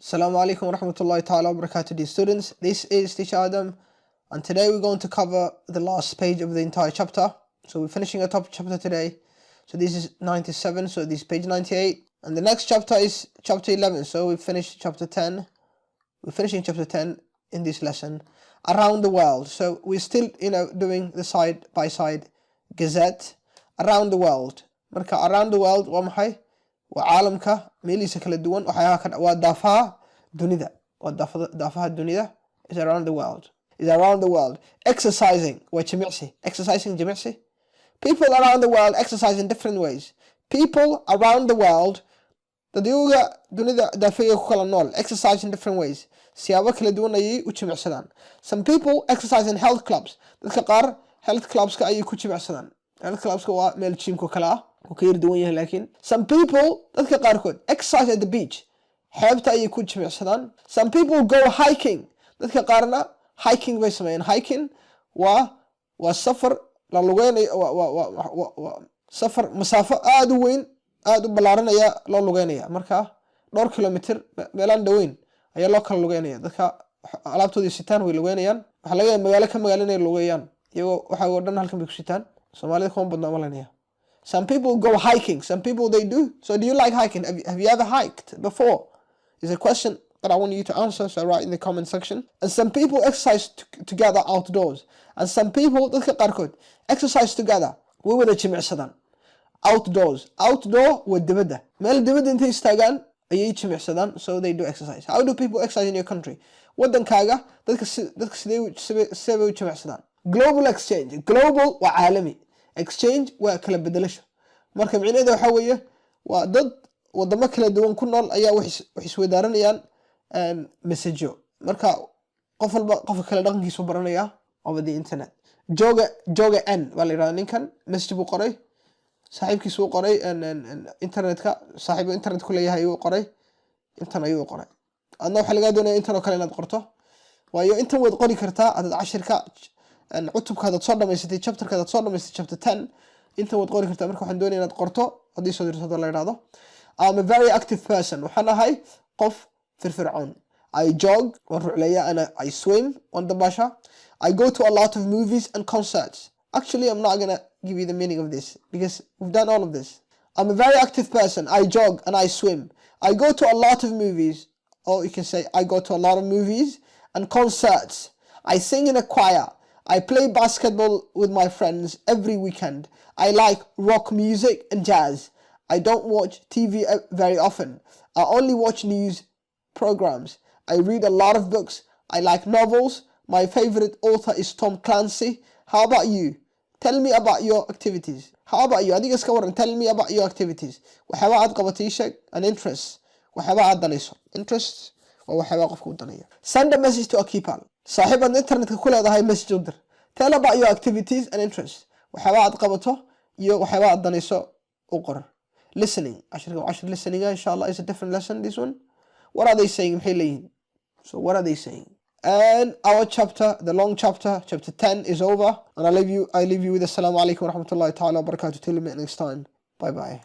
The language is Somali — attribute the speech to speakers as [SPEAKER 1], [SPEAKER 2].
[SPEAKER 1] Assalamu alaikum wa rahmatullahi ta'ala wa barakatuh, dear students. This is Teacher Adam, and today we're going to cover the last page of the entire chapter. So we're finishing a top chapter today. So this is 97, so this is page 98. And the next chapter is chapter 11. So we finished chapter 10. We're finishing chapter 10 in this lesson. Around the world. So we're still, doing the side-by-side gazette. Around the world. Marka around the world, waa maxay? Waa caalamka meelihiisa kala duwan waa daafaha dunida. Waa daafaha dunida is around the world. Is around the world. Exercising waa jimicsi. Exercising jimicsi. People around the world exercise in different ways. People around the world dadyoga dunida daafaya ku kala nool exercise in different ways. Siyaabo kala duwan ayay u jimicsadaan. Some people exercise in health clubs. Dadka qaar health clubs ka ayay ku jimicsadaan. Health clubs ka waa meel gym ko kala ah. Some people dadka qaarkood exercise at the beach. Xeebta ayay ku jimicsadaan. Some people go hiking. Dadka qaarna hiking bay sameeyaan. Hiking waa safar la lugeynayo waa safar masaafo aad u weyn aad u balaaranaya loo lugeynaya. Marka dhowr kilomitir meelaan dhaweyn ayaa loo kala lugeynaya. Dadka alaabtoodii sitaan way lugeynayaan. Waxa laga yaabaa magaalo ka magaalo inay lugeeyaan. Iyagoo waxa oo dhan halkan bay ku sitaan. Soomaalida kuma badna malanaya. Some people go hiking. Some people they do. So do you like hiking? Have you ever hiked before? Is a question that I want you to answer. So write in the comment section. And some people exercise together outdoors. And some people dadka qaarkood exercise together. Way wada jimicsadaan. Outdoors. Outdoor waa dibadda. Meel dibadda intay istaagaan ayay jimicsadaan. So they do exercise. How do people exercise in your country? Wadankaaga dadka sidee u jimicsadaan. Global exchange. Global waa caalami. Exchange waa kala bedelasho. Marka micnaheedu waxa weeye waa dad wadamo kala duwan ku nool ayaa wax isweydaranayaan messageyo. Marka qof walba qofka kala dhaqankiisu baranaya over the internet. Joga n waa la yiraahdaa ninkan message buu qoray. Saaxiibkiisu uu qoray internetka saaxiibo internet ku leeyahay uu qoray. Intan ayuu qoray. Adna waxa laga doonayaa intan oo kale inaad qorto. Waayo intan waad qori kartaa adad 10ka cutubkaada soo dhameysatay chapterkaada soo dhameysatay chapter 10 inta wad qori kartaa marka waxaan doonayaa inaad qorto hadii soo dirto la yiraahdo. I'm a very active person. waxaan ahay qof firfircoon. I jog waan rucleeyaa and I swim on the basha. I go to a lot of movies and concerts. Actually, I'm not going to give you the meaning of this because we've done all of this. I'm a very active person. I jog and I swim. I go to a lot of movies, or you can say I go to a lot of movies and concerts. I sing in a choir. I play basketball with my friends every weekend. I like rock music and jazz. I don't watch TV very often. I only watch news programs. I read a lot of books. I like novels. My favorite author is Tom Clancy. How about you? Tell me about your activities. How about you? Adiga iska waran. Tell me about your activities. Waxyaaba aad qabatay sheeg and interests. Waxyaaba aad danayso. Interests waa waxyaaba qofka u danaya. Send a message to a keeper. Saaxiibada internetka ku leedahay message u dir. Tell about your activities and interests. Waxyaaba aad qabato iyo waxyaaba aad danayso u qor. Listening. Ashar listening inshallah is a different lesson this one. What are they saying? Maxay leeyihiin? So what are they saying? And our chapter, the long chapter, chapter 10 is over. And I leave you with assalamu alaikum wa rahmatullahi ta'ala wa barakatuh. Till we meet next time. Bye bye.